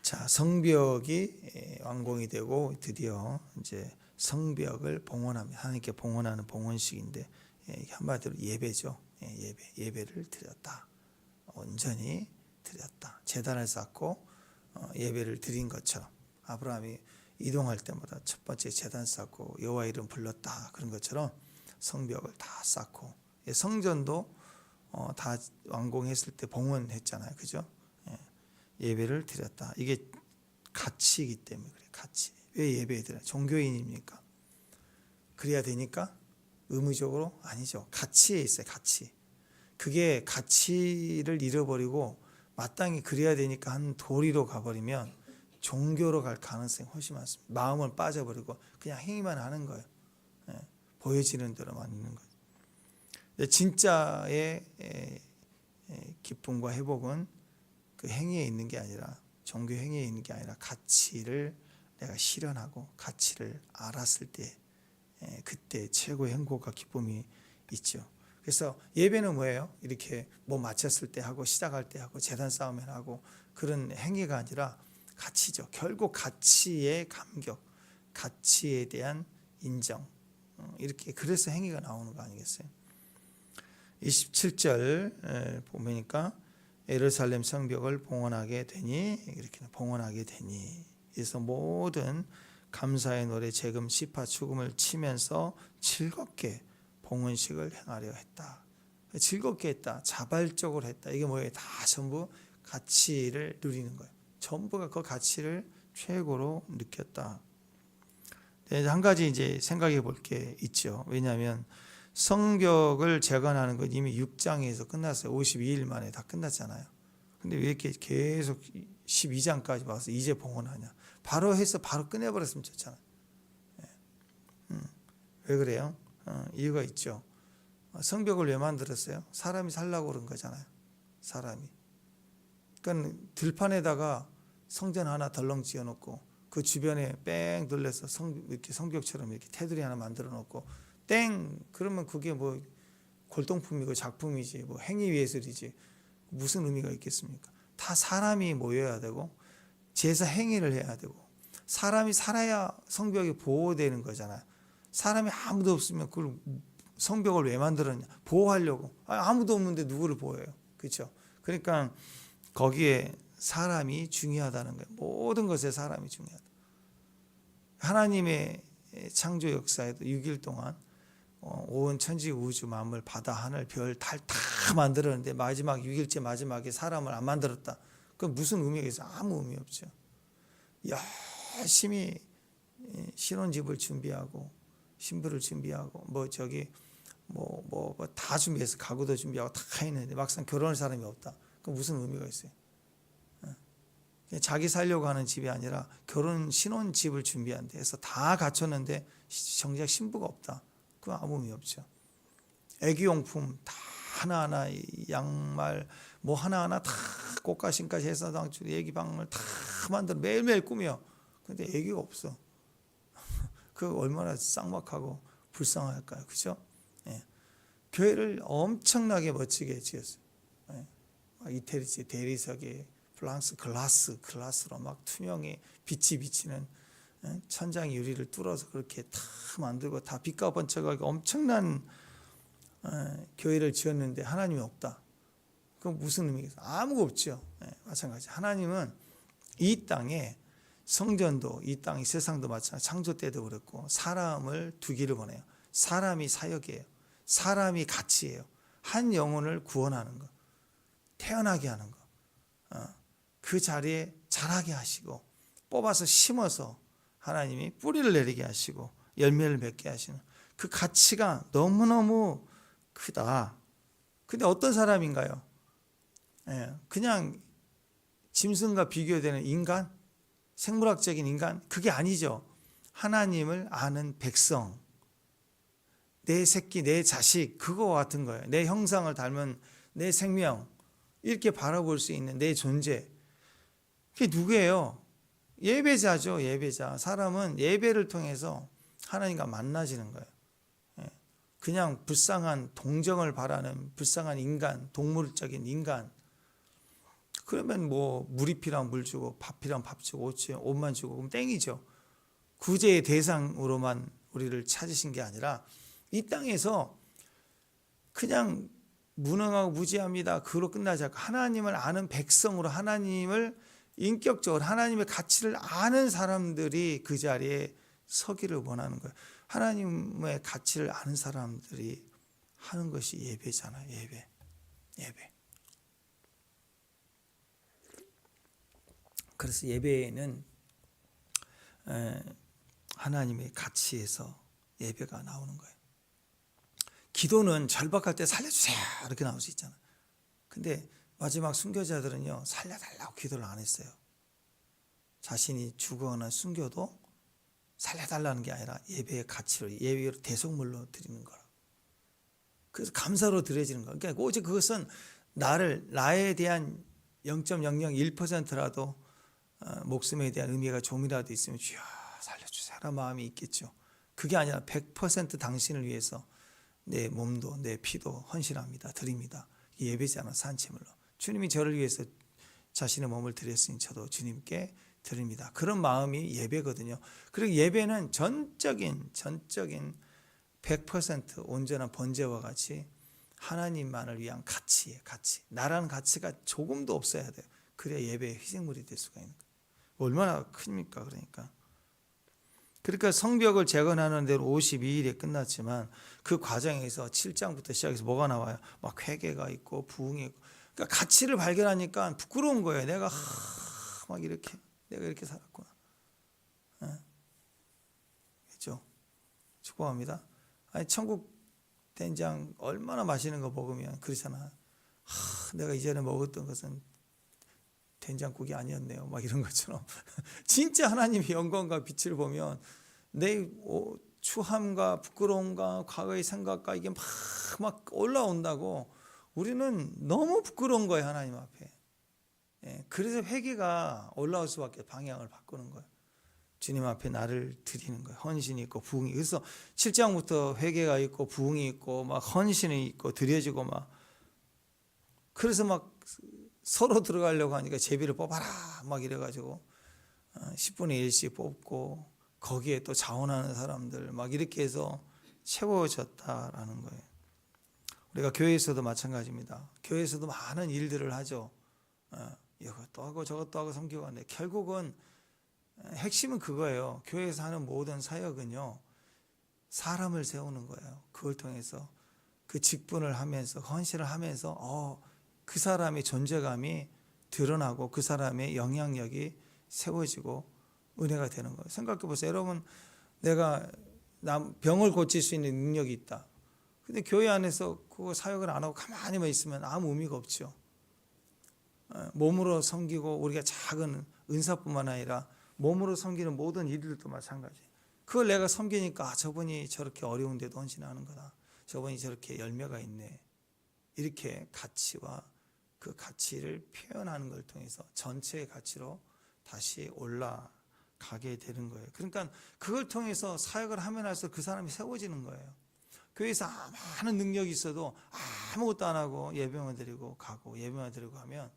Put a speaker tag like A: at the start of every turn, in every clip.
A: 자, 성벽이 완공이 되고 드디어 이제 성벽을 봉헌합니다. 하나님께 봉헌하는 봉헌식인데 한마디로 예배죠. 예배를 드렸다. 온전히 드렸다. 제단을 쌓고 예배를 드린 것처럼 아브라함이 이동할 때마다 첫 번째 제단 쌓고 여호와 이름 불렀다. 그런 것처럼 성벽을 다 쌓고 성전도 다 완공했을 때 봉헌했잖아요. 그죠? 예배를 드렸다. 이게 가치이기 때문에 그래. 가치. 왜 예배 드려? 종교인입니까? 그래야 되니까? 의무적으로? 아니죠. 가치에 있어요. 가치. 그게 가치를 잃어버리고 마땅히 그래야 되니까 한 도리로 가버리면 종교로 갈 가능성이 훨씬 많습니다. 마음은 빠져버리고 그냥 행위만 하는 거예요. 보여지는 대로만 있는 거예요. 진짜의 기쁨과 회복은 그 행위에 있는 게 아니라 종교 행위에 있는 게 아니라 가치를 내가 실현하고 가치를 알았을 때 그때 최고의 행복과 기쁨이 있죠. 그래서 예배는 뭐예요? 이렇게 뭐 마쳤을 때 하고 시작할 때 하고 제단 쌓으면 하고 그런 행위가 아니라 가치죠. 결국 가치의 감격, 가치에 대한 인정 이렇게 그래서 행위가 나오는 거 아니겠어요? 27절 보니까 예루살렘 성벽을 봉헌하게 되니 이렇게 봉헌하게 되니 그래서 모든 감사의 노래 제금 시파 축음을 치면서 즐겁게 봉헌식을 행하려 했다. 즐겁게 했다. 자발적으로 했다. 이게 뭐예요? 다 전부 가치를 누리는 거예요. 전부가 그 가치를 최고로 느꼈다. 한 가지 이제 생각해 볼 게 있죠. 왜냐하면 성벽을 재건하는 건 이미 6장에서 끝났어요. 52일 만에 다 끝났잖아요. 근데 왜 이렇게 계속 12장까지 와서 이제 봉헌하냐. 바로 해서 바로 끝내버렸으면 좋잖아요. 왜 그래요? 이유가 있죠. 성벽을 왜 만들었어요? 사람이 살라고 그런 거잖아요. 사람이. 그러니까 들판에다가 성전 하나 덜렁 지어놓고 그 주변에 뺑 둘러서 이렇게 성벽처럼 이렇게 테두리 하나 만들어 놓고 땡 그러면 그게 뭐 골동품이고 작품이지 뭐 행위예술이지 무슨 의미가 있겠습니까? 다 사람이 모여야 되고 제사 행위를 해야 되고 사람이 살아야 성벽이 보호되는 거잖아요. 사람이 아무도 없으면 그걸 성벽을 왜 만들었냐? 보호하려고. 아무도 없는데 누구를 보호해요? 그렇죠? 그러니까 거기에 사람이 중요하다는 거예요. 모든 것에 사람이 중요하다. 하나님의 창조 역사에도 6일 동안 온 천지 우주 만물 바다 하늘 별 달 다 만들었는데 마지막 6일째 마지막에 사람을 안 만들었다. 그건 무슨 의미가 있어요? 아무 의미 없죠. 열심히 신혼집을 준비하고 신부를 준비하고 뭐 다 준비해서 가구도 준비하고 다 했는데 막상 결혼할 사람이 없다. 그건 무슨 의미가 있어요? 자기 살려고 하는 집이 아니라 결혼 신혼집을 준비한대 해서 다 갖췄는데 정작 신부가 없다. 그건 아무 의미 없죠. 애기용품 다 하나하나 양말 뭐 하나하나 다 꽃가심까지 해서 애기방을 다 만들어 매일매일 꾸며. 근데 애기가 없어. 그 얼마나 쌍막하고 불쌍할까요? 그죠? 교회를 엄청나게 멋지게 지었어요. 이태리지 대리석에 프랑스 글라스로 막 투명히 빛이 비치는 천장 유리를 뚫어서 그렇게 다 만들고 다 빛과 번쩍하게 엄청난 교회를 지었는데 하나님이 없다. 그건 무슨 의미겠어요? 아무것도 없죠. 마찬가지. 하나님은 이 땅에 성전도 이 땅, 이 세상도 마찬가지. 창조 때도 그랬고 사람을 두기를 원해요. 사람이 사역이에요. 사람이 가치예요. 한 영혼을 구원하는 것, 태어나게 하는 것, 그 자리에 자라게 하시고 뽑아서 심어서 하나님이 뿌리를 내리게 하시고 열매를 맺게 하시는 그 가치가 너무너무 크다. 근데 어떤 사람인가요? 그냥 짐승과 비교되는 인간? 생물학적인 인간? 그게 아니죠. 하나님을 아는 백성, 내 새끼, 내 자식, 그거와 같은 거예요. 내 형상을 닮은 내 생명, 이렇게 바라볼 수 있는 내 존재. 그게 누구예요? 예배자죠. 예배자. 사람은 예배를 통해서 하나님과 만나지는 거예요. 그냥 불쌍한 동정을 바라는 불쌍한 인간, 동물적인 인간, 그러면 뭐 물이 필요하면 물 주고 밥 필요하면 밥 주고 옷만 주고 그럼 땡이죠. 구제의 대상으로만 우리를 찾으신 게 아니라 이 땅에서 그냥 무능하고 무지합니다. 그로 끝나지 않고 하나님을 아는 백성으로 하나님을 인격적으로 하나님의 가치를 아는 사람들이 그 자리에 서기를 원하는 거예요. 하나님의 가치를 아는 사람들이 하는 것이 예배잖아요. 예배. 그래서 예배에는 하나님의 가치에서 예배가 나오는 거예요. 기도는 절박할 때 살려주세요 이렇게 나올 수 있잖아요. 근데 마지막 순교자들은요 살려달라고 기도를 안 했어요. 자신이 죽거나 순교도 살려달라는 게 아니라 예배의 가치로 예배로 대속물로 드리는 거라. 그래서 감사로 드려지는 거예요. 그러니까 오직 그것은 나에 대한 0.001%라도 목숨에 대한 의미가 좀이라도 있으면 주여 살려주세요라는 마음이 있겠죠. 그게 아니라 100% 당신을 위해서 내 몸도 내 피도 헌신합니다. 드립니다. 예배잖아. 산채물로. 주님이 저를 위해서 자신의 몸을 드렸으니 저도 주님께 드립니다. 그런 마음이 예배거든요. 그리고 예배는 전적인 100% 온전한 번제와 같이 하나님만을 위한 가치예요. 가치. 나라는 가치가 조금도 없어야 돼요. 그래야 예배의 희생물이 될 수가 있는 거예요. 얼마나 큽니까? 그러니까 성벽을 재건하는 데로 52일에 끝났지만 그 과정에서 7장부터 시작해서 뭐가 나와요? 막 회개가 있고 부흥이 있고. 그러니까 가치를 발견하니까 부끄러운 거예요. 내가 이렇게 살았구나. 그렇죠? 축복합니다. 아니 천국 된장 얼마나 맛있는 거 먹으면 그렇잖아. 내가 이전에 먹었던 것은 된장국이 아니었네요. 막 이런 것처럼 진짜 하나님의 영광과 빛을 보면 내 추함과 부끄러움과 과거의 생각과 이게 막 올라온다고 우리는 너무 부끄러운 거예요. 하나님 앞에. 그래서 회개가 올라올 수밖에 방향을 바꾸는 거예요. 주님 앞에 나를 드리는 거예요. 헌신이 있고 부흥이. 그래서 7장부터 회개가 있고 부흥이 있고 막 헌신이 있고 드려지고 막 그래서 막 서로 들어가려고 하니까 제비를 뽑아라 막 이래가지고 10분의 1씩 뽑고 거기에 또 자원하는 사람들 막 이렇게 해서 채워졌다라는 거예요. 우리가 교회에서도 마찬가지입니다. 교회에서도 많은 일들을 하죠. 이것도 하고 저것도 하고 섬기고 하는데 결국은 핵심은 그거예요. 교회에서 하는 모든 사역은요 사람을 세우는 거예요. 그걸 통해서 그 직분을 하면서 헌신을 하면서 그 사람의 존재감이 드러나고 그 사람의 영향력이 세워지고 은혜가 되는 거예요. 생각해 보세요. 여러분 내가 병을 고칠 수 있는 능력이 있다. 근데 교회 안에서 그거 사역을 안 하고 가만히만 있으면 아무 의미가 없죠. 몸으로 섬기고 우리가 작은 은사뿐만 아니라 몸으로 섬기는 모든 일들도 마찬가지. 그걸 내가 섬기니까 저분이 저렇게 어려운데도 헌신하는 거다. 저분이 저렇게 열매가 있네. 이렇게 가치와 그 가치를 표현하는 걸 통해서 전체의 가치로 다시 올라가게 되는 거예요. 그러니까 그걸 통해서 사역을 하면 할수록 그 사람이 세워지는 거예요. 교회에서 많은 능력이 있어도 아무것도 안 하고 예배만 드리고 가고 예배만 드리고 하면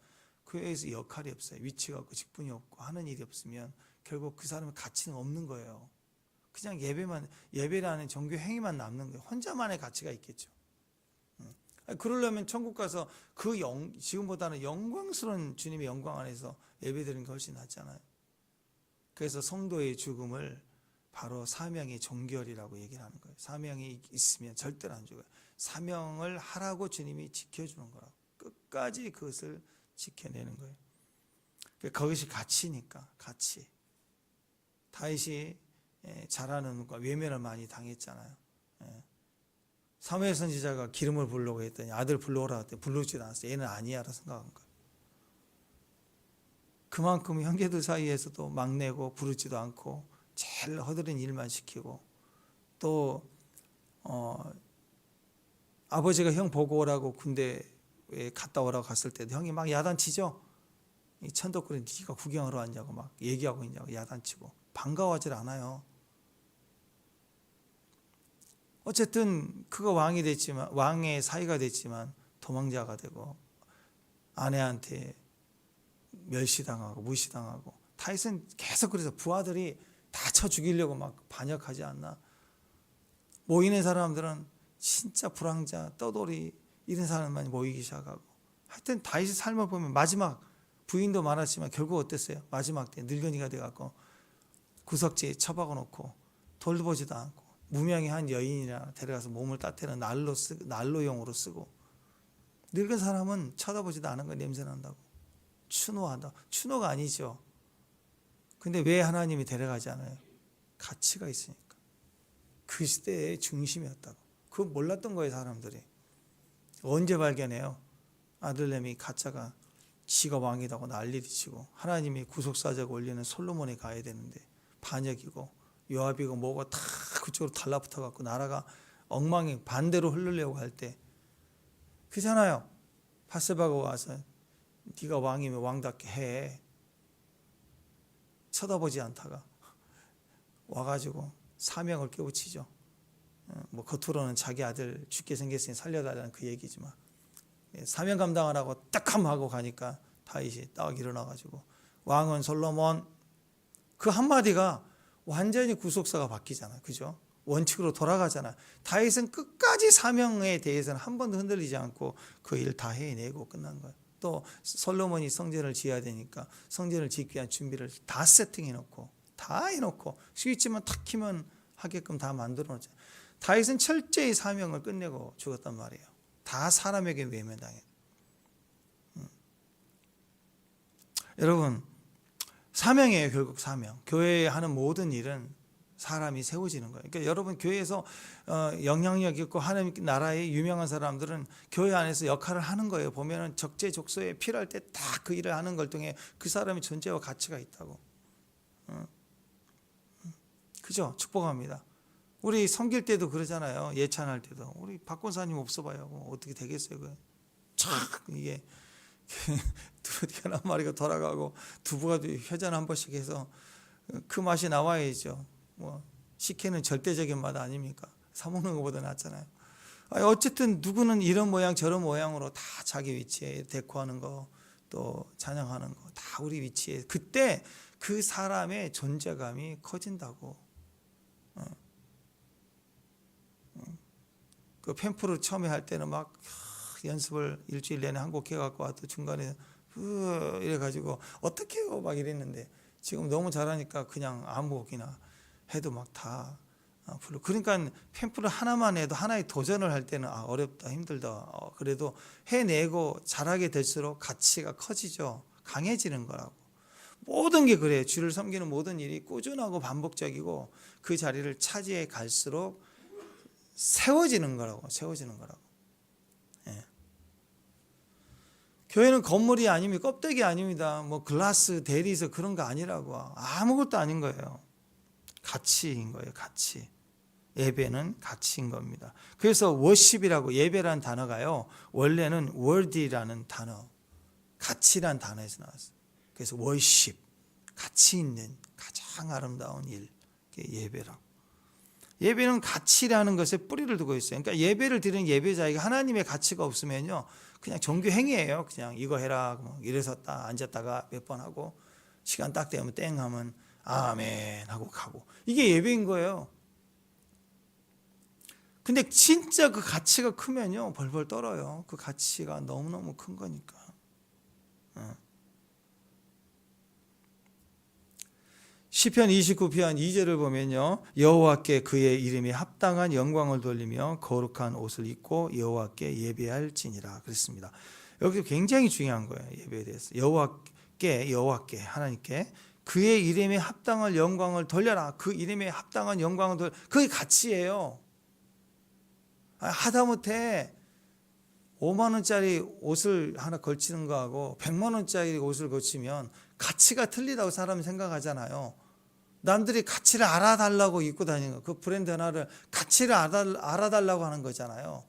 A: 교회에서 역할이 없어요. 위치가 없고 직분이 없고 하는 일이 없으면 결국 그 사람의 가치는 없는 거예요. 그냥 예배라는 종교 행위만 남는 거예요. 혼자만의 가치가 있겠죠. 그러려면 천국 가서 지금보다는 영광스러운 주님의 영광 안에서 예배드리는 게 훨씬 낫잖아요. 그래서 성도의 죽음을 바로 사명의 종결이라고 얘기를 하는 거예요. 사명이 있으면 절대로 안 죽어요. 사명을 하라고 주님이 지켜주는 거라고. 끝까지 그것을 지켜내는 거예요. 그것이 가치니까 가치. 다윗이 잘하는 것 외면을 많이 당했잖아요. 사무엘 선지자가 기름을 부르려고 했더니 아들 불러오라 했더니 부르지도 않았어요. 얘는 아니야라 생각한 거예요. 그만큼 형제들 사이에서도 막내고 부르지도 않고 제일 허드렛 일만 시키고 또 아버지가 형 보고 오라고 군대에 갔다 오라고 갔을 때도 형이 막 야단치죠. 이 천덕꾸리 네가 구경하러 왔냐고 막 얘기하고 있냐고 야단치고 반가워하질 않아요. 어쨌든 그가 왕이 됐지만 왕의 사위가 됐지만 도망자가 되고 아내한테 멸시당하고 무시당하고. 다윗은 계속 그래서 부하들이 다 쳐 죽이려고 막 반역하지 않나. 모이는 사람들은 진짜 불황자, 떠돌이 이런 사람만 모이기 시작하고. 하여튼 다윗의 삶을 보면 마지막 부인도 많았지만 결국 어땠어요? 마지막 때 늙은이가 돼갖고 구석지에 처박아 놓고 돌보지도 않고 무명의 한 여인이나 데려가서 몸을 따뜻한 난로용으로 쓰고. 늙은 사람은 쳐다보지도 않은 거 냄새 난다고. 추노한다. 추노가 아니죠. 근데 왜 하나님이 데려가지 않아요? 가치가 있으니까. 그 시대의 중심이었다고. 그거 몰랐던 거예요, 사람들이. 언제 발견해요? 아들내미 가짜가 지가 왕이라고 난리를 치고 하나님이 구속사적 올리는 솔로몬에 가야 되는데 반역이고 요압이고 뭐고 다 그쪽으로 달라붙어 갖고 나라가 엉망이 반대로 흐르려고 할 때 그잖아요. 바세바가 와서 네가 왕이면 왕답게 해. 쳐다보지 않다가 와가지고 사명을 깨우치죠. 뭐 겉으로는 자기 아들 죽게 생겼으니 살려달라는 그 얘기지만 사명 감당하라고 딱 한번 하고 가니까 다윗이 딱 일어나가지고 왕은 솔로몬. 그 한마디가 완전히 구속사가 바뀌잖아. 그죠? 원칙으로 돌아가잖아. 다윗은 끝까지 사명에 대해서는 한 번도 흔들리지 않고 그 일 다 해내고 끝난 거야. 또 솔로몬이 성전을 지어야 되니까 성전을 짓기 위한 준비를 다 세팅해놓고 다 해놓고 스위치만 탁 키면 하게끔 다 만들어놓잖아. 다윗은 철저히 사명을 끝내고 죽었단 말이에요. 다 사람에게 외면당해. 여러분, 사명이에요. 결국 사명. 교회에 하는 모든 일은 사람이 세워지는 거예요. 그러니까 여러분 교회에서 영향력 있고 하나님 나라의 유명한 사람들은 교회 안에서 역할을 하는 거예요. 보면은 적재적소에 필요할 때 다 그 일을 하는 걸 통해 그 사람의 존재와 가치가 있다고. 그죠? 축복합니다. 우리 섬길 때도 그러잖아요. 예찬할 때도 우리 박권사님 없어봐요. 어떻게 되겠어요? 그 촥 이게 두루디가 한 마리가 돌아가고 두부가 회전 한 번씩 해서 그 맛이 나와야죠. 뭐 식혜는 절대적인 맛 아닙니까? 사 먹는 것보다 낫잖아요. 어쨌든 누구는 이런 모양 저런 모양으로 다 자기 위치에 데코하는 거 또 찬양하는 거 다 우리 위치에 그때 그 사람의 존재감이 커진다고. 그 펜프를 처음에 할 때는 막 연습을 일주일 내내 한 곡 해갖고 와도 중간에 이래가지고 어떻게 해요 막 이랬는데 지금 너무 잘하니까 그냥 아무 곡이나 해도 막 다 불러. 그러니까 펜프를 하나만 해도 하나의 도전을 할 때는 어렵다 힘들다 그래도 해내고 잘하게 될수록 가치가 커지죠. 강해지는 거라고. 모든 게 그래요. 주를 섬기는 모든 일이 꾸준하고 반복적이고 그 자리를 차지해 갈수록 세워지는 거라고. 예. 교회는 건물이 아닙니다. 껍데기 아닙니다. 뭐 글라스 대리석 그런 거 아니라고. 아무것도 아닌 거예요. 가치인 거예요. 가치. 예배는 가치인 겁니다. 그래서 워십이라고 예배라는 단어가요. 원래는 worthy라는 단어, 가치란 단어에서 나왔어요. 그래서 워십, 가치 있는 가장 아름다운 일, 예배라고. 예배는 가치라는 것에 뿌리를 두고 있어요. 그러니까 예배를 드리는 예배자에게 하나님의 가치가 없으면요, 그냥 종교 행위예요. 그냥 이거 해라, 뭐 일어섰다 앉았다가 몇 번 하고 시간 딱 되면 땡 하면 아멘 하고 가고 이게 예배인 거예요. 근데 진짜 그 가치가 크면요 벌벌 떨어요. 그 가치가 너무너무 큰 거니까. 시편 29편 2절을 보면요, 여호와께 그의 이름에 합당한 영광을 돌리며 거룩한 옷을 입고 여호와께 예배할지니라 그랬습니다. 여기 굉장히 중요한 거예요. 예배에 대해서 여호와께 하나님께 그의 이름에 합당한 영광을 돌려라. 그 이름에 합당한 영광을 돌려. 그게 가치예요. 하다못해 5만 원짜리 옷을 하나 걸치는 거하고 100만 원짜리 옷을 걸치면 가치가 틀리다고 사람이 생각하잖아요. 남들이 가치를 알아달라고 입고 다니는 거, 그 브랜드 하나를 가치를 알아달라고 하는 거잖아요.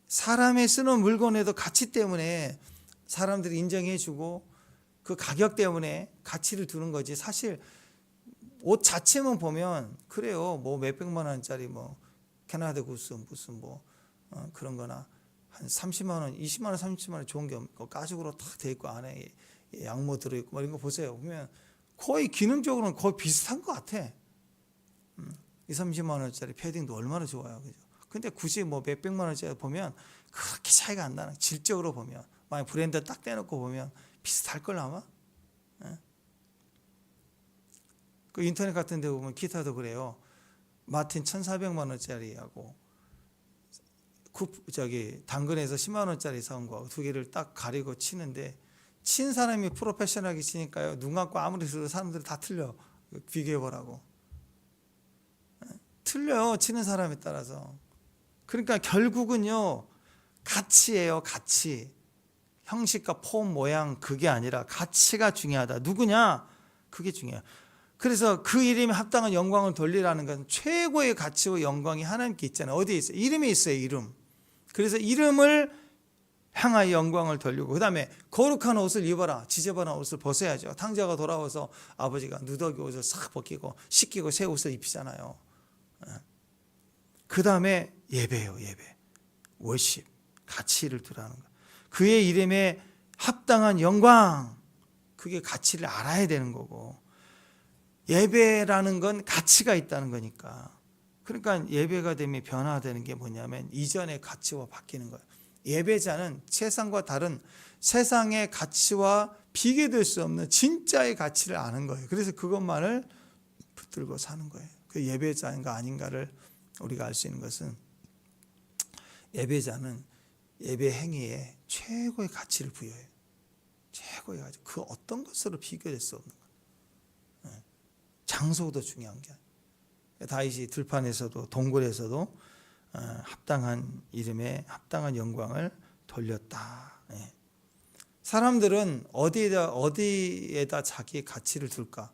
A: 사람이 쓰는 물건에도 가치 때문에 사람들이 인정해주고 그 가격 때문에 가치를 두는 거지. 사실 옷 자체만 보면 그래요. 뭐 몇백만 원짜리 뭐 캐나다 구스 무슨 뭐 그런 거나 한 30만 원, 20만 원, 30만 원 좋은 게 없고 가죽으로 탁 돼 있고 안에 양모 들어 있고 뭐 이런 거 보세요. 보면 거의 기능적으로는 거의 비슷한 것 같아. 2, 30만 원짜리 패딩도 얼마나 좋아요, 그죠? 근데 굳이 뭐 몇백만 원짜리 보면 그렇게 차이가 안 나는. 질적으로 보면 만약 브랜드 딱 떼놓고 보면 비슷할 걸 아마. 예? 그 인터넷 같은 데 보면 기타도 그래요. 마틴 1,400만 원짜리하고 당근에서 10만 원짜리 사온 거 두 개를 딱 가리고 치는데 친 사람이 프로페셔널하게 치니까요. 눈 감고 아무리 들어도 사람들이 다 틀려. 비교해 보라고. 틀려요. 치는 사람에 따라서. 그러니까 결국은요. 가치예요. 가치. 형식과 폼, 모양 그게 아니라 가치가 중요하다. 누구냐? 그게 중요해요. 그래서 그 이름에 합당한 영광을 돌리라는 것은 최고의 가치와 영광이 하나님께 있잖아요. 어디에 있어요? 이름에 있어요. 이름. 그래서 이름을 향하여 영광을 돌리고 그 다음에 거룩한 옷을 입어라. 지저분한 옷을 벗어야죠. 탕자가 돌아와서 아버지가 누더기 옷을 싹 벗기고 씻기고 새 옷을 입히잖아요. 그 다음에 예배예요. 예배. 월십. 가치를 두라는 거. 그의 이름에 합당한 영광. 그게 가치를 알아야 되는 거고 예배라는 건 가치가 있다는 거니까. 그러니까 예배가 되면 변화되는 게 뭐냐면 이전의 가치와 바뀌는 거예요. 예배자는 세상과 다른 세상의 가치와 비교될 수 없는 진짜의 가치를 아는 거예요. 그래서 그것만을 붙들고 사는 거예요. 그 예배자인가 아닌가를 우리가 알 수 있는 것은 예배자는 예배 행위에 최고의 가치를 부여해요. 최고의 가치. 그 어떤 것으로 비교될 수 없는 거예요. 장소도 중요한 게 아니에요. 다윗이 들판에서도 동굴에서도 합당한 이름에 합당한 영광을 돌렸다. 사람들은 어디에다 자기의 가치를 둘까?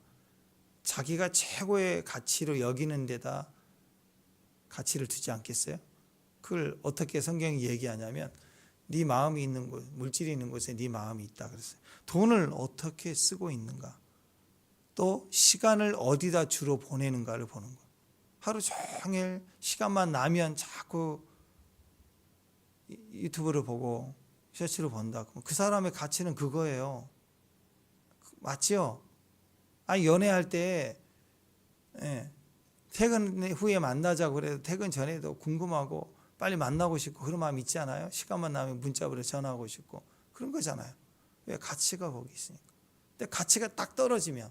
A: 자기가 최고의 가치로 여기는 데다 가치를 두지 않겠어요? 그걸 어떻게 성경이 얘기하냐면 네 마음이 있는 곳, 물질이 있는 곳에 네 마음이 있다 그랬어요. 돈을 어떻게 쓰고 있는가? 또 시간을 어디다 주로 보내는가를 보는 거예요. 하루 종일 시간만 나면 자꾸 유튜브를 보고 셔츠를 본다. 그 사람의 가치는 그거예요. 맞지요? 아니 연애할 때 퇴근 후에 만나자고 그래도 퇴근 전에도 궁금하고 빨리 만나고 싶고 그런 마음 있지 않아요? 시간만 나면 문자 보내 전화하고 싶고 그런 거잖아요. 왜? 가치가 거기 있으니까. 근데 가치가 딱 떨어지면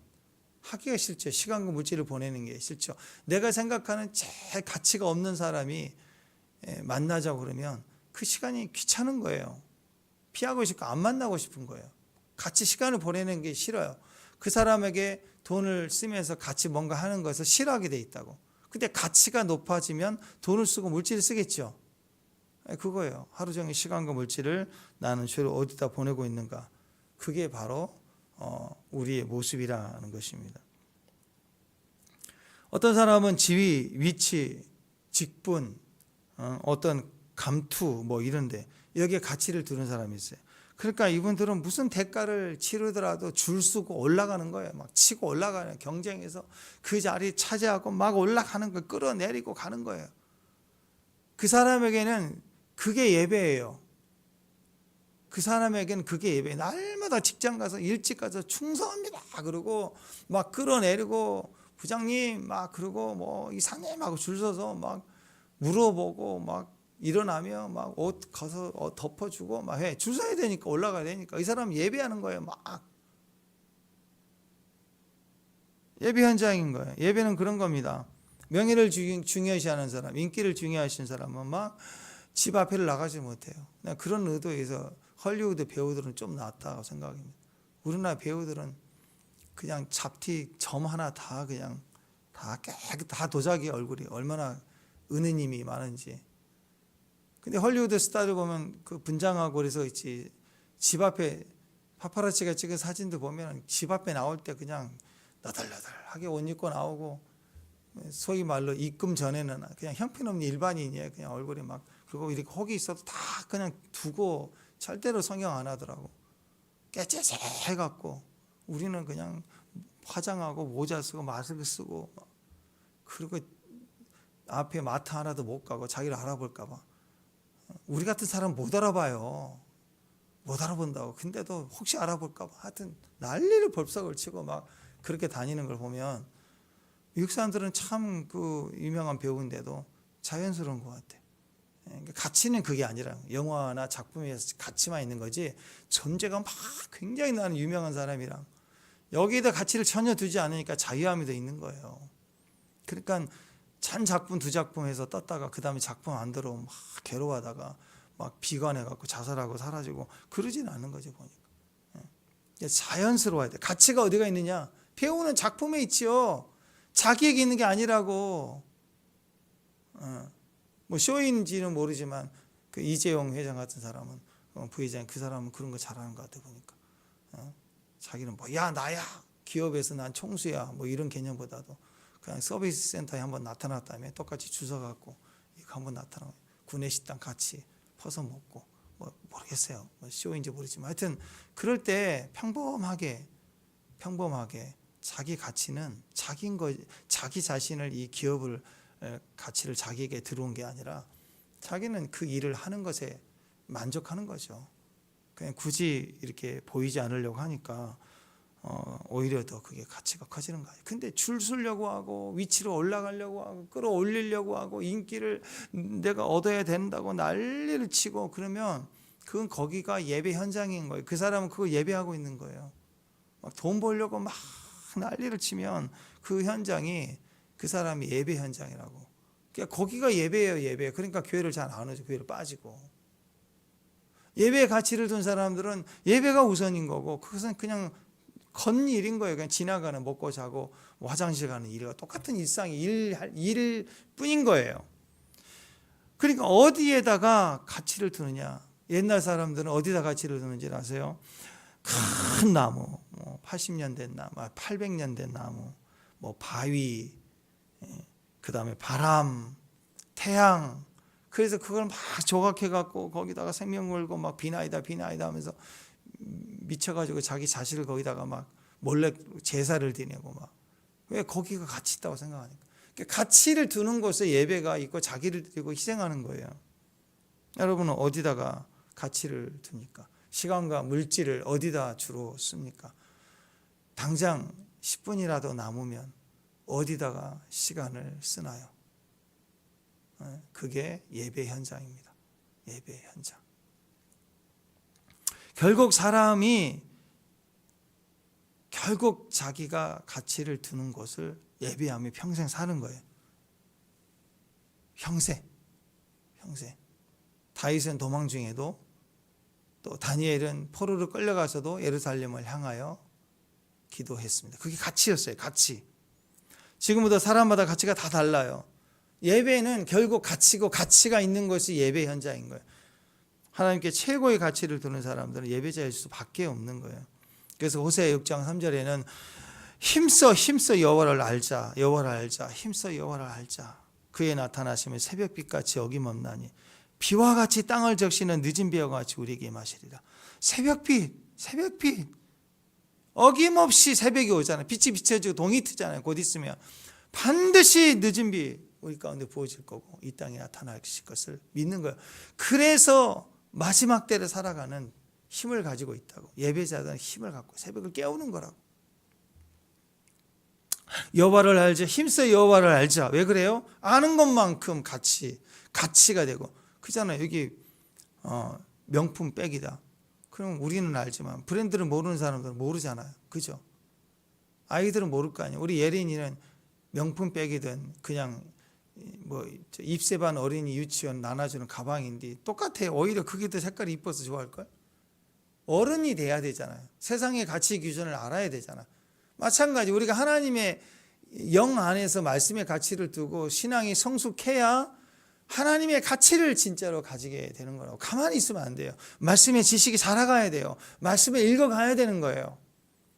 A: 하기가 싫죠. 시간과 물질을 보내는 게 싫죠. 내가 생각하는 제일 가치가 없는 사람이 만나자고 그러면 그 시간이 귀찮은 거예요. 피하고 싶고 안 만나고 싶은 거예요. 같이 시간을 보내는 게 싫어요. 그 사람에게 돈을 쓰면서 같이 뭔가 하는 것을 싫어하게 돼 있다고. 근데 가치가 높아지면 돈을 쓰고 물질을 쓰겠죠. 그거예요. 하루 종일 시간과 물질을 나는 주로 어디다 보내고 있는가. 그게 바로 우리의 모습이라는 것입니다. 어떤 사람은 지위, 위치, 직분, 어떤 감투 뭐 이런데 여기에 가치를 두는 사람이 있어요. 그러니까 이분들은 무슨 대가를 치르더라도 줄 서고 올라가는 거예요. 막 치고 올라가는 경쟁에서 그 자리 차지하고 막 올라가는 걸 끌어내리고 가는 거예요. 그 사람에게는 그게 예배예요. 그 사람에게는 그게 예배예요. 날마다 직장 가서 일찍 가서 충성합니다. 그러고 막 끌어내리고 부장님 막 그러고 뭐 이사님하고 줄 서서 막 물어보고 막 일어나며 막 옷 가서 덮어주고 막 해. 줄 서야 되니까 올라가야 되니까 이 사람 예배하는 거예요. 막 예배 현장인 거예요. 예배는 그런 겁니다. 명예를 중요시하는 사람, 인기를 중요하시는 사람은 막 집 앞에를 나가지 못해요. 그런 의도에서 헐리우드 배우들은 좀 낫다고 생각합니다. 우리나라 배우들은 그냥 잡티 점 하나 다 그냥 다 도자기 얼굴이 얼마나 은혜님이 많은지. 근데 헐리우드 스타를 보면 그 분장하고 그래서 있지. 집 앞에 파파라치가 찍은 사진도 보면 집 앞에 나올 때 그냥 너덜너덜하게 옷 입고 나오고 소위 말로 입금 전에는 그냥 형편없는 일반인이에요. 그냥 얼굴이 막 그리고 이렇게 혹이 있어도 다 그냥 두고 절대로 성형 안 하더라고. 깨째째 해갖고 우리는 그냥 화장하고 모자 쓰고 마스크 쓰고 그리고 앞에 마트 하나도 못 가고 자기를 알아볼까 봐 우리 같은 사람 못 알아봐요. 못 알아본다고. 근데도 혹시 알아볼까 봐 하여튼 난리를 벌썩을 치고 막 그렇게 다니는 걸 보면 미국 사람들은 참 그 유명한 배우인데도 자연스러운 것 같아. 가치는 그게 아니라 영화나 작품에서 가치만 있는 거지 존재가 막 굉장히 나는 유명한 사람이랑 여기에다 가치를 전혀 두지 않으니까 자유함이 더 있는 거예요. 그러니까 한 작품 두 작품 해서 떴다가 그 다음에 작품 안 들어오면 막 괴로워하다가 막 비관해갖고 자살하고 사라지고 그러진 않는 거죠 보니까. 자연스러워야 돼. 가치가 어디가 있느냐? 배우는 작품에 있지요. 자기에게 있는 게 아니라고. 뭐 쇼인지는 모르지만 그 이재용 회장 같은 사람은 부회장 그 사람은 그런 거 잘하는 것 같아 보니까. 자기는 뭐 야 나야 기업에서 난 총수야 뭐 이런 개념보다도 그냥 서비스 센터에 한번 나타났다면 똑같이 주워 갖고 이거 한번 나타나고 구내식당 같이 퍼서 먹고 뭐 모르겠어요. 뭐 쇼인지 모르지만 하여튼 그럴 때 평범하게 자기 가치는 자기인 거 자기 자신을 이 기업을 가치를 자기에게 들어온 게 아니라 자기는 그 일을 하는 것에 만족하는 거죠. 그냥 굳이 이렇게 보이지 않으려고 하니까 오히려 더 그게 가치가 커지는 거예요. 근데 줄 서려고 하고 위치로 올라가려고 하고 끌어올리려고 하고 인기를 내가 얻어야 된다고 난리를 치고 그러면 그건 거기가 예배 현장인 거예요. 그 사람은 그거 예배하고 있는 거예요. 막 돈 벌려고 막 난리를 치면 그 현장이 그 사람이 예배 현장이라고. 그러니까 거기가 예배예요, 예배. 그러니까 교회를 잘 안 오죠. 교회를 빠지고. 예배의 가치를 둔 사람들은 예배가 우선인 거고 그것은 그냥 겉일인 거예요. 그냥 지나가는 먹고 자고 뭐 화장실 가는 일과 똑같은 일상이 일 뿐인 거예요. 그러니까 어디에다가 가치를 두느냐. 옛날 사람들은 어디다 가치를 두는지 아세요? 큰 나무, 뭐 80년 된 나무, 800년 된 나무, 뭐 바위, 그 다음에 바람, 태양. 그래서 그걸 막 조각해 갖고 거기다가 생명 걸고 막 비나이다 하면서 미쳐가지고 자기 자식을 거기다가 막 몰래 제사를 지내고 막. 왜 거기가 가치 있다고 생각하니까. 그러니까 가치를 두는 곳에 예배가 있고 자기를 드리고 희생하는 거예요. 여러분은 어디다가 가치를 둡니까? 시간과 물질을 어디다 주로 씁니까? 당장 10분이라도 남으면 어디다가 시간을 쓰나요? 그게 예배 현장입니다. 예배 현장. 결국 사람이 자기가 가치를 두는 곳을 예배하며 평생 사는 거예요. 평생. 다윗은 도망 중에도 또 다니엘은 포로로 끌려가서도 예루살렘을 향하여 기도했습니다. 그게 가치였어요. 가치. 지금부터 사람마다 가치가 다 달라요. 예배는 결국 가치고 가치가 있는 것이 예배 현장인 거예요. 하나님께 최고의 가치를 두는 사람들은 예배자일 수밖에 없는 거예요. 그래서 호세아 6장 3절에는 힘써 여호와를 알자. 힘써 여호와를 알자. 그의 나타나시면 새벽빛같이 어김없나니 비와 같이 땅을 적시는 늦은 비와 같이 우리에게 임하시리라. 새벽빛 어김없이 새벽이 오잖아요. 빛이 비춰지고 동이 트잖아요. 곧 있으면 반드시 늦은 비 우리 가운데 부어질 거고 이 땅에 나타나실 것을 믿는 거예요. 그래서 마지막 때를 살아가는 힘을 가지고 있다고. 예배자들은 힘을 갖고 새벽을 깨우는 거라고. 여호와를 알자. 힘써 여호와를 알자. 왜 그래요? 아는 것만큼 가치가 되고. 그잖아요. 여기 명품 백이다. 그럼 우리는 알지만 브랜드를 모르는 사람들은 모르잖아요. 그죠? 아이들은 모를 거 아니에요. 우리 예린이는 명품 백이든 그냥 뭐 입세반 어린이 유치원 나눠주는 가방인데 똑같아요. 오히려 그게 더 색깔이 이뻐서 좋아할걸? 어른이 돼야 되잖아요. 세상의 가치 기준을 알아야 되잖아. 마찬가지 우리가 하나님의 영 안에서 말씀의 가치를 두고 신앙이 성숙해야 하나님의 가치를 진짜로 가지게 되는 거라고. 가만히 있으면 안 돼요. 말씀의 지식이 자라가야 돼요. 말씀을 읽어가야 되는 거예요.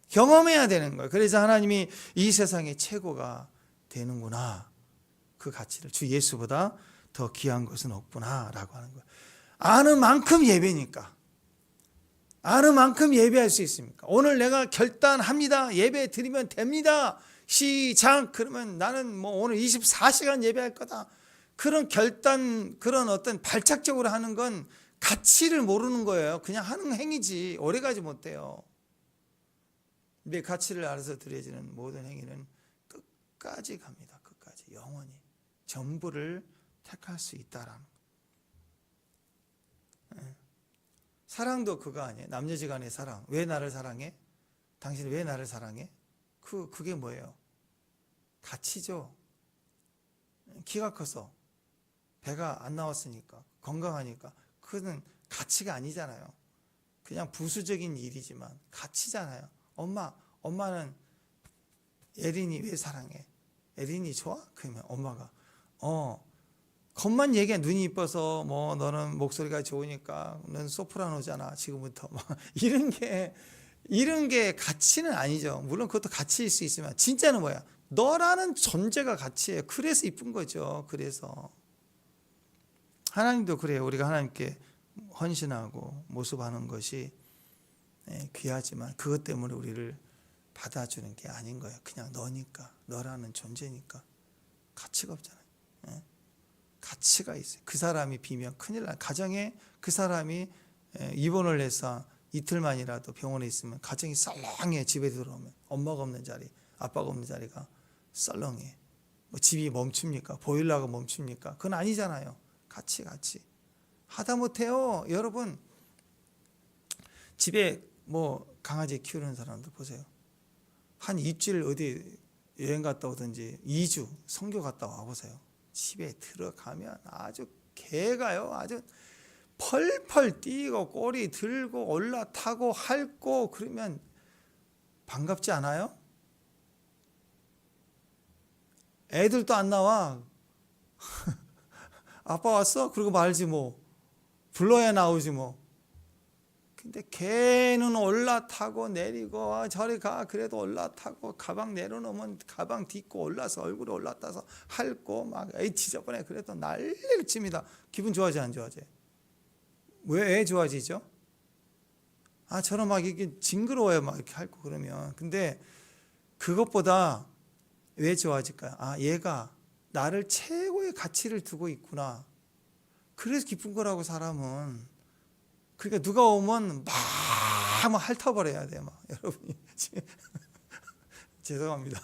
A: 경험해야 되는 거예요. 그래서 하나님이 이 세상의 최고가 되는구나. 그 가치를 주 예수보다 더 귀한 것은 없구나 라고 하는 거예요. 아는 만큼 예배니까. 아는 만큼 예배할 수 있습니까? 오늘 내가 결단합니다. 예배 드리면 됩니다. 시작. 그러면 나는 뭐 오늘 24시간 예배할 거다. 그런 결단, 그런 어떤 발작적으로 하는 건 가치를 모르는 거예요. 그냥 하는 행위지 오래가지 못해요. 내 가치를 알아서 드려지는 모든 행위는 끝까지 갑니다. 끝까지 영원히 전부를 택할 수 있다라는. 사랑도 그거 아니에요. 남녀지간의 사랑. 왜 나를 사랑해? 당신이 왜 나를 사랑해? 그게 뭐예요? 가치죠. 키가 커서 배가 안 나왔으니까 건강하니까 그거는 가치가 아니잖아요. 그냥 부수적인 일이지만 가치잖아요. 엄마는 에린이 왜 사랑해? 에린이 좋아? 그러면 엄마가 겉만 얘기해. 눈이 이뻐서 뭐 너는 목소리가 좋으니까 넌 소프라노잖아 지금부터 막 이런 게 가치는 아니죠. 물론 그것도 가치일 수 있지만 진짜는 뭐야? 너라는 존재가 가치예요. 그래서 이쁜 거죠. 그래서 하나님도 그래요. 우리가 하나님께 헌신하고 모습하는 것이 귀하지만 그것 때문에 우리를 받아주는 게 아닌 거예요. 그냥 너니까, 너라는 존재니까 가치가 없잖아요. 가치가 있어요. 그 사람이 비면 큰일 나요. 가정에 그 사람이 입원을 해서 이틀만이라도 병원에 있으면 가정이 썰렁해. 집에 들어오면 엄마가 없는 자리, 아빠가 없는 자리가 썰렁해. 뭐 집이 멈춥니까? 보일러가 멈춥니까? 그건 아니잖아요. 같이 하다못해요. 여러분 집에 뭐 강아지 키우는 사람들 보세요. 한 입질 어디 여행 갔다 오든지 2주 선교 갔다 와보세요. 집에 들어가면 아주 개가요. 아주 펄펄 뛰고 꼬리 들고 올라타고 핥고 그러면 반갑지 않아요? 애들도 안 나와. 아빠 왔어? 그러고 말지 뭐. 불러야 나오지 뭐. 근데 걔는 올라타고 내리고 저리 가. 그래도 올라타고 가방 내려놓으면 가방 딛고 올라서 얼굴에 올라타서 핥고 막 에이 지저분해. 그래도 난리를 칩니다. 기분 좋아지 안 좋아지? 왜 좋아지죠? 저는 막 이게 징그러워요. 막 이렇게 핥고 그러면. 근데 그것보다 왜 좋아질까요? 얘가 나를 최고의 가치를 두고 있구나. 그래서 기쁜 거라고 사람은. 그러니까 누가 오면 막 핥아버려야 돼요. 막 여러분이 죄송합니다.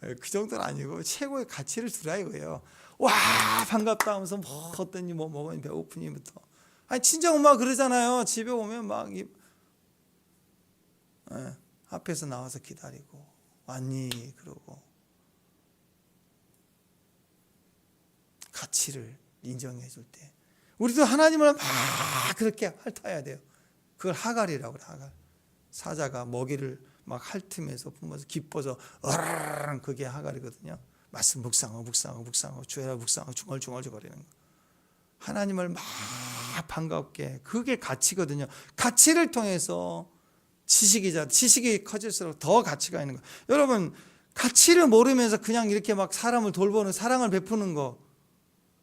A: 그 정도는 아니고 최고의 가치를 두라 이거예요. 와 반갑다 하면서 뭐 어떠니 뭐 먹으니 배고프니부터. 친정 엄마 그러잖아요. 집에 오면 막 앞에서 나와서 기다리고 왔니 그러고 가치를 인정해 줄 때 우리도 하나님을 막 그렇게 핥아야 돼요. 그걸 하갈이라고 그래. 하갈. 사자가 먹이를 막 핥으면서 품어서 기뻐서 어라랑 그게 하갈이거든요. 말씀 묵상하고 주야라 묵상하고 중얼중얼 거리는 거. 하나님을 막 반갑게 그게 가치거든요. 가치를 통해서 지식이 커질수록 더 가치가 있는 거. 여러분 가치를 모르면서 그냥 이렇게 막 사람을 돌보는 사랑을 베푸는 거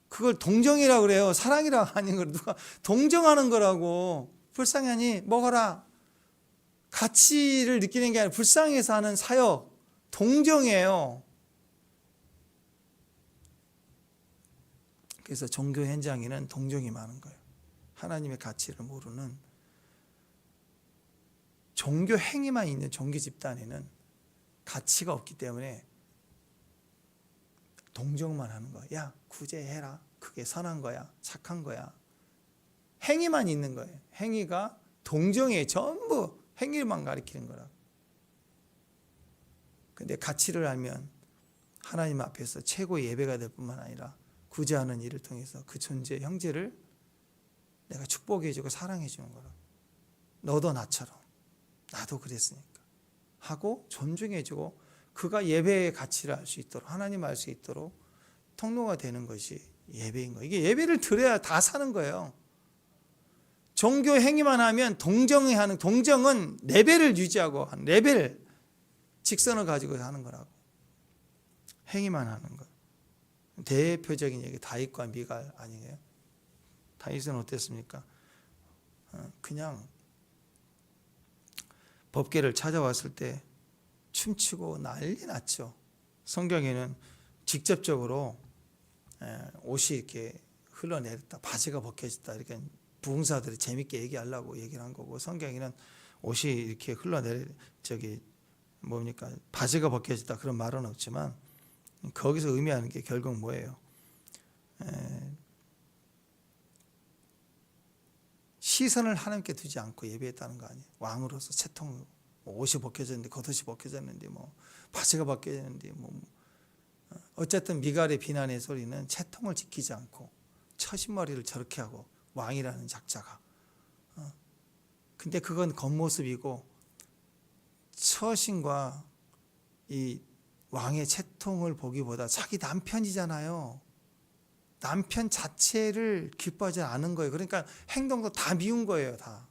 A: 그걸 동정이라고 그래요. 사랑이라고 하는 걸 누가 동정하는 거라고. 불쌍하니 먹어라. 가치를 느끼는 게 아니라 불쌍해서 하는 사역 동정이에요. 그래서 종교 현장에는 동정이 많은 거예요. 하나님의 가치를 모르는 종교 행위만 있는 종교 집단에는 가치가 없기 때문에 동정만 하는 거야. 야 구제해라. 그게 선한 거야. 착한 거야. 행위만 있는 거예요. 행위가 동정에 전부 행위만 가리키는 거라고. 근데 가치를 알면 하나님 앞에서 최고의 예배가 될 뿐만 아니라 구제하는 일을 통해서 그 존재 형제를 내가 축복해 주고 사랑해 주는 거라고. 너도 나처럼 나도 그랬으니까 하고 존중해 주고 그가 예배의 가치를 알 수 있도록 하나님 알 수 있도록 통로가 되는 것이 예배인 거예요. 이게 예배를 드려야 다 사는 거예요. 종교 행위만 하면 동정은 레벨을 유지하고 레벨 직선을 가지고 하는 거라고. 행위만 하는 거. 대표적인 얘기 다윗과 미갈 아니에요? 다윗은 어땠습니까? 그냥 법궤를 찾아왔을 때 춤추고 난리 났죠. 성경에는 직접적으로 옷이 이렇게 흘러내렸다, 바지가 벗겨졌다, 이렇게 부흥사들이 재밌게 얘기하려고 얘기를 한 거고, 성경에는 옷이 이렇게 흘러내려 뭡니까, 바지가 벗겨졌다 그런 말은 없지만 거기서 의미하는 게 결국 뭐예요? 시선을 하나님께 두지 않고 예배했다는 거 아니에요? 왕으로서 채통, 옷이 벗겨졌는데, 겉옷이 벗겨졌는데, 바지가 벗겨졌는데, 어쨌든 미갈의 비난의 소리는 채통을 지키지 않고 처신머리를 저렇게 하고, 왕이라는 작자가. 근데 그건 겉모습이고, 처신과 이 왕의 채통을 보기보다 자기 남편이잖아요. 남편 자체를 기뻐하지 않은 거예요. 그러니까 행동도 다 미운 거예요, 다.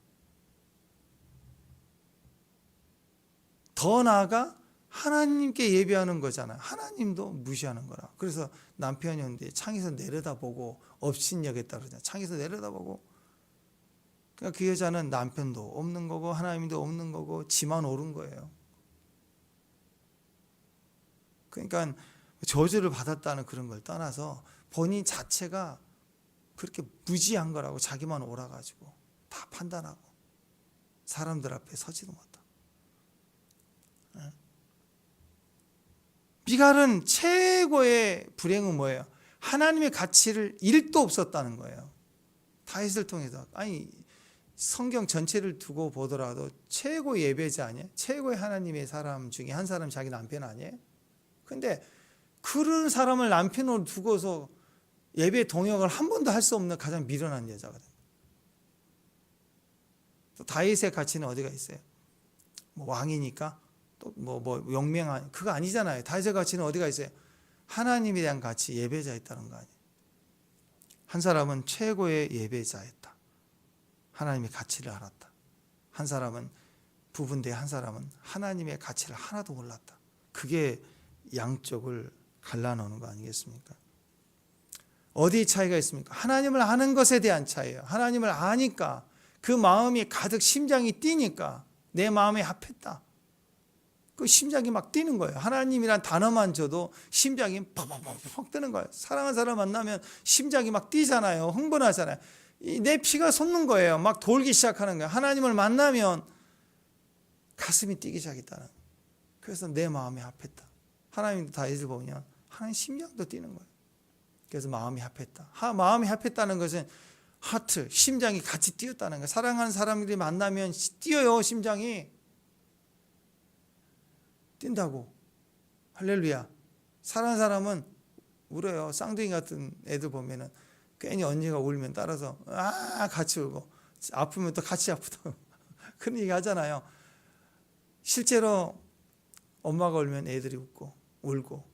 A: 더 나아가 하나님께 예배하는 거잖아요. 하나님도 무시하는 거라. 그래서 남편이 오는데 창에서 내려다보고 업신여겼다 그러잖아요. 창에서 내려다보고. 그러니까 그 여자는 남편도 없는 거고 하나님도 없는 거고 지만 옳은 거예요. 그러니까 저주를 받았다는 그런 걸 떠나서 본인 자체가 그렇게 무지한 거라고, 자기만 옳아가지고 다 판단하고 사람들 앞에 서지도 못하고. 미갈은 최고의 불행은 뭐예요? 하나님의 가치를 1도 없었다는 거예요. 다윗을 통해서. 아니, 성경 전체를 두고 보더라도 최고의 예배자 아니에요? 최고의 하나님의 사람 중에 한 사람 자기 남편 아니에요? 근데 그런 사람을 남편으로 두고서 예배 동역을 한 번도 할 수 없는 가장 미련한 여자거든요. 또 다윗의 가치는 어디가 있어요? 왕이니까 또 용맹한, 그거 아니잖아요. 다윗의 가치는 어디가 있어요? 하나님에 대한 가치, 예배자 있다는 거 아니에요. 한 사람은 최고의 예배자였다. 하나님의 가치를 알았다. 한 사람은 부분대, 한 사람은 하나님의 가치를 하나도 몰랐다. 그게 양쪽을 갈라놓는 거 아니겠습니까? 어디 차이가 있습니까? 하나님을 아는 것에 대한 차이예요. 하나님을 아니까 그 마음이 가득, 심장이 뛰니까 내 마음에 합했다. 그 심장이 막 뛰는 거예요. 하나님이란 단어만 줘도 심장이 팍팍팍 뜨는 거예요. 사랑하는 사람 만나면 심장이 막 뛰잖아요. 흥분하잖아요. 내 피가 솟는 거예요. 막 돌기 시작하는 거예요. 하나님을 만나면 가슴이 뛰기 시작했다는. 그래서 내 마음에 합했다. 하나님도 다윗을 보면 하나님 심장도 뛰는 거예요. 그래서 마음이 합했다. 마음이 합했다는 것은 하트, 심장이 같이 뛰었다는 거예요. 사랑하는 사람들이 만나면 뛰어요, 심장이. 뛴다고. 할렐루야. 사랑하는 사람은 울어요. 쌍둥이 같은 애들 보면은 괜히 언니가 울면 따라서 같이 울고, 아프면 또 같이 아프다고 그런 얘기 하잖아요. 실제로 엄마가 울면 애들이 웃고 울고,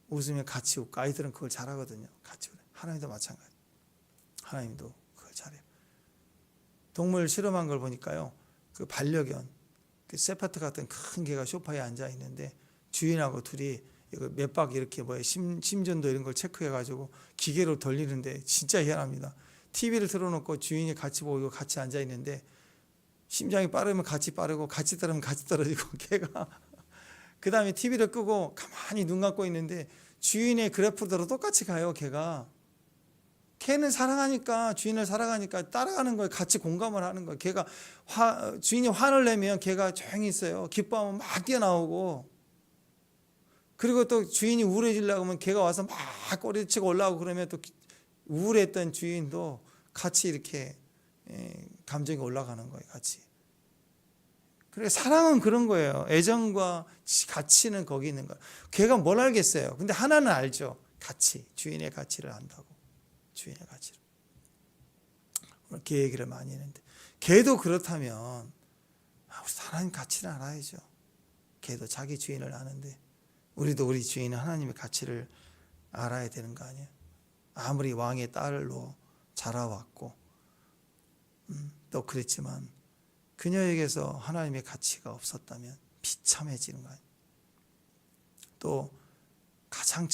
A: 웃으면 같이 웃고, 아이들은 그걸 잘하거든요. 같이 울어요. 하나님도 마찬가지. 하나님도 그걸 잘해요. 동물 실험한 걸 보니까요, 그 반려견, 그 세파트 같은 큰 개가 소파에 앉아 있는데 주인하고 둘이 몇 바퀴 이렇게 심전도 이런 걸 체크해가지고 기계로 돌리는데 진짜 희한합니다. TV를 틀어놓고 주인이 같이 보고 같이 앉아 있는데 심장이 빠르면 같이 빠르고 같이 떨어지면 같이 떨어지고, 걔가 그 다음에 TV를 끄고 가만히 눈 감고 있는데 주인의 그래프대로 똑같이 가요. 걔는 사랑하니까, 주인을 사랑하니까 따라가는 거예요. 같이 공감을 하는 거예요. 걔가 주인이 화를 내면 걔가 조용히 있어요. 기뻐하면 막 뛰어나오고, 그리고 또 주인이 우울해지려고 하면 걔가 와서 막 꼬리치고 올라오고, 그러면 또 우울했던 주인도 같이 이렇게 감정이 올라가는 거예요. 같이. 그래, 사랑은 그런 거예요. 애정과 가치는 거기 있는 거예요. 걔가 뭘 알겠어요. 근데 하나는 알죠. 가치, 주인의 가치를 안다고. 주인의 가치를. 오늘 걔 얘기를 많이 했는데, 걔도 그렇다면 우리 하나님 가치를 알아야죠. 걔도 자기 주인을 아는데 우리도 우리 주인은 하나님의 가치를 알아야 되는 거 아니에요? 아무리 왕의 딸로 자라왔고 또 그랬지만 그녀에게서 하나님의 가치가 없었다면 비참해지는 거 아니에요? 또 가장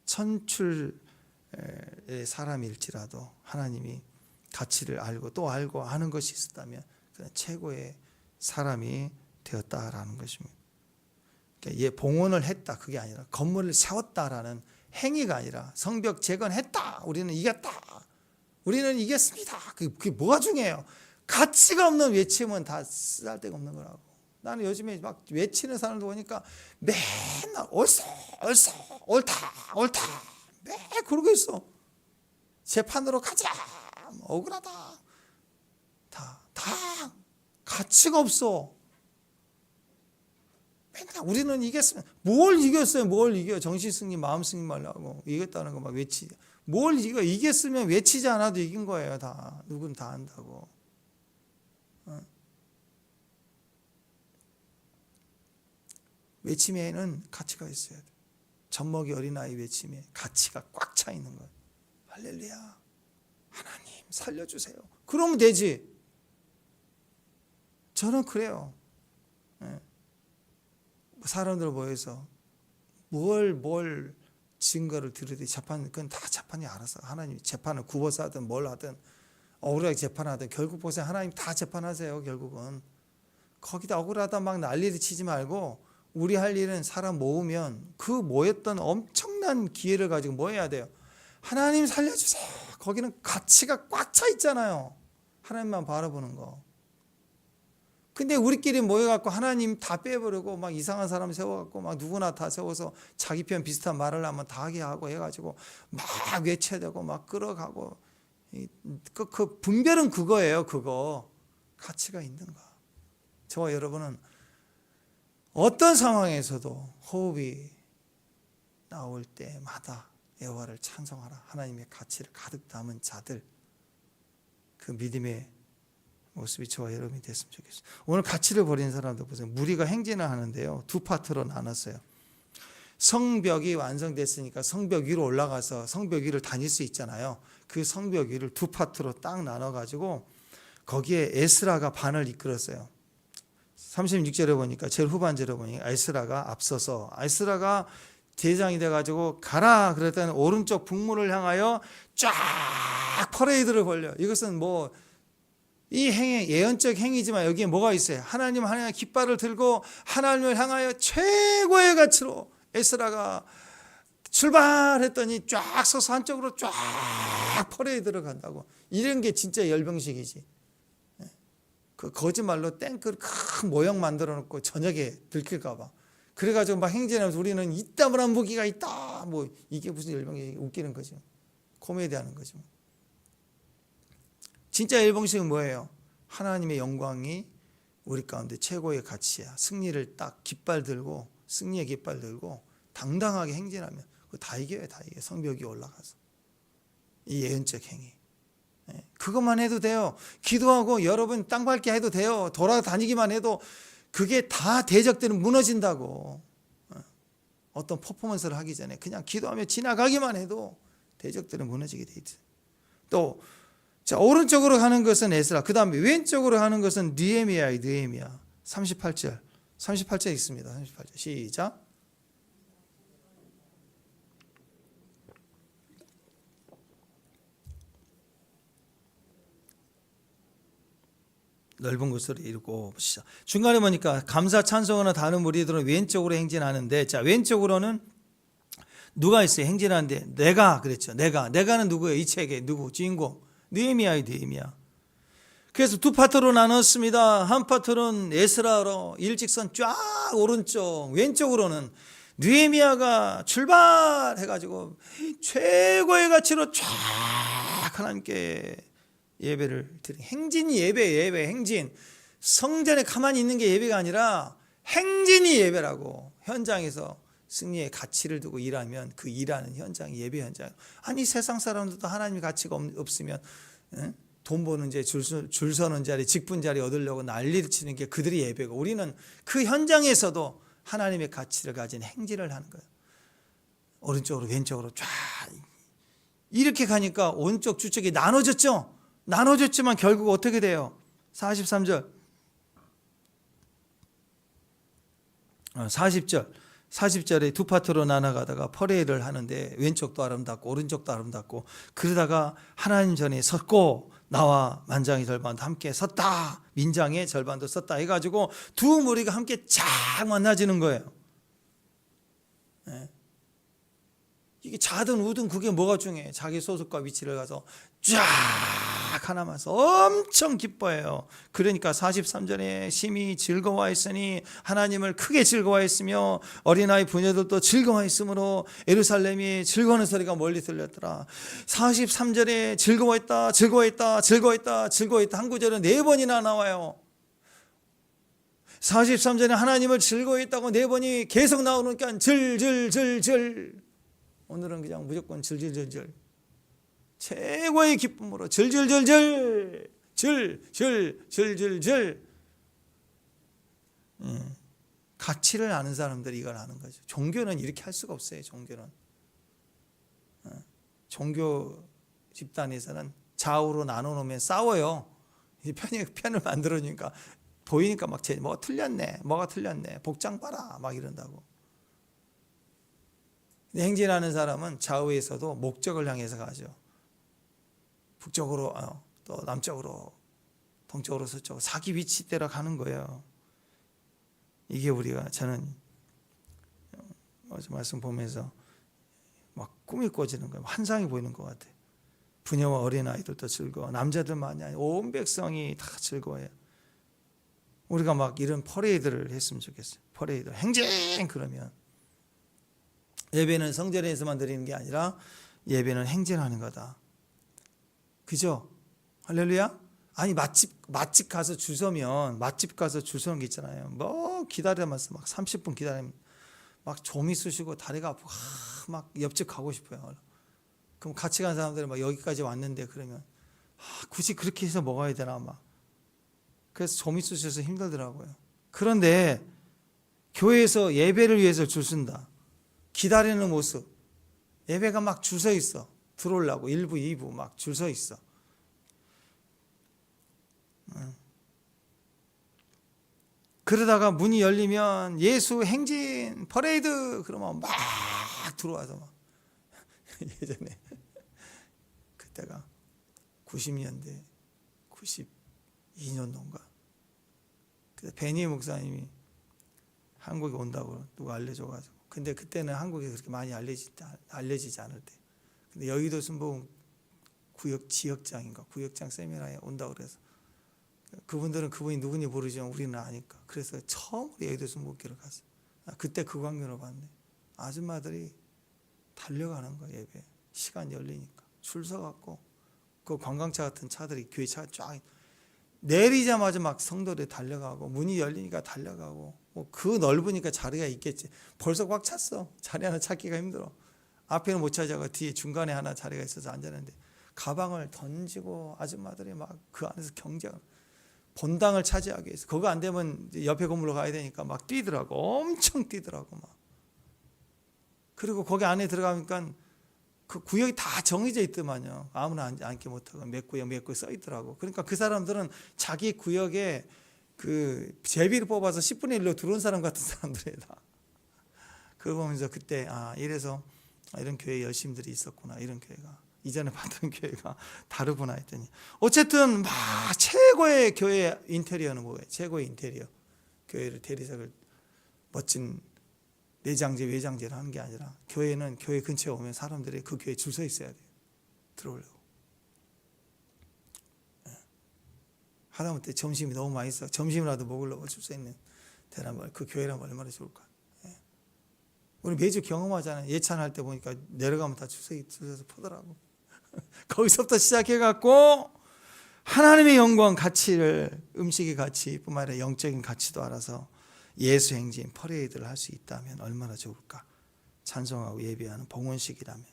A: 천출의 사람일지라도 하나님이 가치를 알고 또 알고 아는 것이 있었다면 그는 최고의 사람이 되었다라는 것입니다. 그러니까 봉헌을 했다, 그게 아니라 건물을 세웠다라는 행위가 아니라 성벽 재건했다, 우리는 이겼다, 우리는 이겼습니다. 그게 뭐가 중요해요? 가치가 없는 외침은 다 쓸데가 없는 거라고. 나는 요즘에 막 외치는 사람들 보니까 맨날 옳소 옳소 옳다 옳다 매일 그러고 있어. 재판으로 가자, 억울하다, 다 가치가 없어. 맨날 우리는 이겼으면, 뭘 이겼어요? 뭘 이겨? 정신승리, 마음승리 말라고 이겼다는 거 막 외치지. 뭘 이겼으면 외치지 않아도 이긴 거예요. 다 누군 다 안다고. 외침에는 가치가 있어야 돼. 젖먹이 어린아이 외침에 가치가 꽉 차 있는 거예요. 할렐루야, 하나님 살려주세요. 그러면 되지. 저는 그래요. 사람들 모여서 뭘 증거를 들으되 재판, 그건 다 재판이 알아서, 하나님 재판을 굽어서 하든 뭘 하든 억울하게 재판하든 결국 보세요. 하나님 다 재판하세요. 결국은 거기다 억울하다 막 난리를 치지 말고, 우리 할 일은 사람 모으면 그 모였던 엄청난 기회를 가지고 뭐 해야 돼요? 하나님 살려주세요. 거기는 가치가 꽉 차 있잖아요. 하나님만 바라보는 거. 근데 우리끼리 모여갖고 하나님 다 빼버리고 막 이상한 사람 세워갖고 막 누구나 다 세워서 자기 편 비슷한 말을 하면 다 하게 하고 해가지고 막 외쳐야 되고 막 끌어가고, 그 분별은 그거예요. 그거 가치가 있는가. 저와 여러분은 어떤 상황에서도 호흡이 나올 때마다 여호와를 찬송하라, 하나님의 가치를 가득 담은 자들, 그 믿음의 모습이 저와 여러분이 됐으면 좋겠어요. 오늘 가치를 버린 사람들 보세요. 무리가 행진을 하는데요, 두 파트로 나눴어요. 성벽이 완성됐으니까 성벽 위로 올라가서 성벽 위를 다닐 수 있잖아요. 그 성벽 위를 두 파트로 딱 나눠가지고 거기에 에스라가 반을 이끌었어요. 36절에 보니까, 제일 후반절에 보니까 에스라가 앞서서, 에스라가 대장이 돼가지고 가라 그랬더니 오른쪽 북문을 향하여 쫙 퍼레이드를 벌려. 이것은 뭐 이 행위, 예언적 행위지만 여기에 뭐가 있어요? 하나님 깃발을 들고 하나님을 향하여 최고의 가치로 에스라가 출발했더니 쫙 서서 한쪽으로 쫙 퍼레이드를 간다고. 이런 게 진짜 열병식이지. 그 거짓말로 탱크를 큰 모형 만들어 놓고 저녁에 들킬까 봐 그래가지고 막 행진하면서 우리는 이따만한 무기가 있다, 뭐 이게 무슨 열병식이, 웃기는 거죠. 코미디 하는 거죠. 진짜 열병식은 뭐예요? 하나님의 영광이 우리 가운데 최고의 가치야. 승리를 딱 깃발 들고, 승리의 깃발 들고 당당하게 행진하면 그거 다 이겨요. 다 이겨요. 성벽 위에 올라가서. 이 예언적 행위, 그것만 해도 돼요. 기도하고 여러분 땅 밟게 해도 돼요. 돌아다니기만 해도 그게 다 대적들은 무너진다고. 어떤 퍼포먼스를 하기 전에 그냥 기도하며 지나가기만 해도 대적들은 무너지게 돼 있어요. 또 자, 오른쪽으로 가는 것은 에스라, 그 다음에 왼쪽으로 가는 것은 느헤미야예요. 느헤미야. 38절 있습니다. 38절 시작. 넓은 곳으로 읽고 보시죠. 중간에 보니까 감사 찬송하는 다른 무리들은 왼쪽으로 행진하는데, 자, 왼쪽으로는 누가 있어요? 행진하는데 내가 그랬죠. 내가는 누구예요? 이 책의 누구? 주인공 느헤미야예요. 느헤미야. 그래서 두 파트로 나눴습니다. 한 파트는 에스라로 일직선 쫙 오른쪽, 왼쪽으로는 느헤미야가 출발해가지고 최고의 가치로 쫙 하나님께 예배를 드린, 행진이 예배 행진. 성전에 가만히 있는 게 예배가 아니라 행진이 예배라고. 현장에서 승리의 가치를 두고 일하면 그 일하는 현장이 예배 현장. 아니 세상 사람들도 하나님의 가치가 없으면 돈 버는 자리, 줄 서는 자리, 직분 자리 얻으려고 난리를 치는 게 그들이 예배고, 우리는 그 현장에서도 하나님의 가치를 가진 행진을 하는 거예요. 오른쪽으로 왼쪽으로 쫙 이렇게 가니까 오른쪽 주쪽이 나눠졌죠. 나눠졌지만 결국 어떻게 돼요? 43절 40절에 두 파트로 나눠가다가 퍼레이드를 하는데 왼쪽도 아름답고 오른쪽도 아름답고, 그러다가 하나님 전에 섰고 나와 만장의 절반도 함께 섰다, 민장의 절반도 섰다 해가지고 두 무리가 함께 쫙 만나지는 거예요. 이게 자든 우든 그게 뭐가 중요해? 자기 소속과 위치를 가서 쫙 하나만 써 엄청 기뻐해요. 그러니까 43절에 심히 즐거워했으니 하나님을 크게 즐거워했으며 어린아이 부녀들도 즐거워했으므로 예루살렘이 즐거워하는 소리가 멀리 들렸더라. 43절에 즐거워했다 즐거워했다 즐거워했다 즐거워했다 한 구절은 4번이나 나와요. 43절에 하나님을 즐거워했다고 4번이 계속 나오니까 즐 오늘은 그냥 무조건 즐 최고의 기쁨으로 즐 가치를 아는 사람들이 이걸 아는 거죠. 종교는 이렇게 할 수가 없어요. 종교 집단에서는 좌우로 나눠놓으면 싸워요. 편을 만들어주니까 보이니까 막 뭐가 틀렸네 복장 봐라 막 이런다고. 행진하는 사람은 좌우에서도 목적을 향해서 가죠. 북쪽으로 또 남쪽으로 동쪽으로 서쪽으로 자기 위치대로 가는 거예요. 이게 우리가 저는 어제 말씀 보면서 막 꿈이 꿔지는 거예요. 환상이 보이는 것 같아요. 부녀와 어린아이들도 즐거워, 남자들만이 아니라 온 백성이 다 즐거워해요. 우리가 막 이런 퍼레이드를 했으면 좋겠어요. 퍼레이드 행진. 그러면 예배는 성전에서만 드리는 게 아니라 예배는 행진하는 거다. 그죠? 할렐루야? 아니 맛집 가서 줄 서면 맛집 가서 줄 서는 게 있잖아요. 뭐 기다리면서 막 30분 기다리면 막 좀이 쑤시고 다리가 아프고 막 옆집 가고 싶어요. 그럼 같이 간 사람들은 막 여기까지 왔는데 그러면 굳이 그렇게 해서 먹어야 되나 막. 그래서 좀이 쑤셔서 힘들더라고요. 그런데 교회에서 예배를 위해서 줄 선다. 기다리는 모습. 예배가 막 줄 서 있어. 들어오려고 1부, 2부 막 줄 서 있어. 그러다가 문이 열리면 예수 행진 퍼레이드 그러면 막 들어와서 막 예전에 그때가 90년대 92년도인가 그때 베니 목사님이 한국에 온다고 누가 알려줘가지고 근데 그때는 한국에 그렇게 많이 알려지지 않을 때 근데 여의도 순복음 지역장인가 구역장 세미나에 온다고 그래서 그분들은 그분이 누군지 모르지만 우리는 아니까 그래서 처음으로 여의도 순복음교회를 갔어요. 그때 그 광경을 봤네. 아줌마들이 달려가는 거야. 예배 시간 열리니까 줄 서갖고 그 관광차 같은 차들이 교회 차가 쫙 내리자마자 막 성도들이 달려가고 문이 열리니까 달려가고 뭐 그 넓으니까 자리가 있겠지. 벌써 꽉 찼어. 자리 하나 찾기가 힘들어. 앞에는 못 찾아가 뒤에 중간에 하나 자리가 있어서 앉았는데 가방을 던지고 아줌마들이 막 그 안에서 경쟁을 본당을 차지하기 위해서 그거 안 되면 옆에 건물로 가야 되니까 막 뛰더라고. 엄청 뛰더라고 막. 그리고 거기 안에 들어가니까 그 구역이 다 정해져 있더만요. 아무나 앉기 못하고 몇 구역 써 있더라고. 그러니까 그 사람들은 자기 구역에 그 제비를 뽑아서 10분의 1로 들어온 사람 같은 사람들이다. 그거 보면서 그때 이래서 이런 교회 열심들이 있었구나. 이런 교회가 이전에 봤던 교회가 다르구나 했더니 어쨌든 막 최고의 교회 인테리어는 뭐예요? 최고의 인테리어 교회를 대리석을 멋진 내장재 외장재를 하는 게 아니라 교회는 교회 근처에 오면 사람들이 그 교회에 줄 서 있어야 돼요. 들어오려고. 하다못해 점심이 너무 맛있어 점심이라도 먹으려고 줄 서 있는 대란 그 교회라면 얼마나 좋을까. 우리 매주 경험하잖아요. 예찬할 때 보니까 내려가면 다 줄 서서 퍼더라고. 거기서부터 시작해갖고 하나님의 영광 가치를 음식의 가치뿐만 아니라 영적인 가치도 알아서 예수 행진 퍼레이드를 할 수 있다면 얼마나 좋을까. 찬송하고 예배하는 봉헌식이라면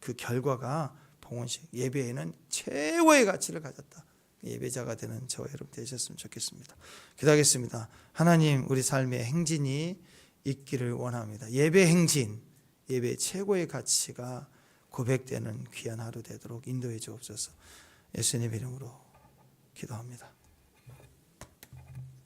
A: 그 결과가 봉헌식 예배에는 최고의 가치를 가졌다. 예배자가 되는 저와 여러분 되셨으면 좋겠습니다. 기도하겠습니다. 하나님 우리 삶의 행진이 있기를 원합니다. 예배 행진 예배의 최고의 가치가 고백되는 귀한 하루 되도록 인도해 주옵소서. 예수님 이름으로 기도합니다.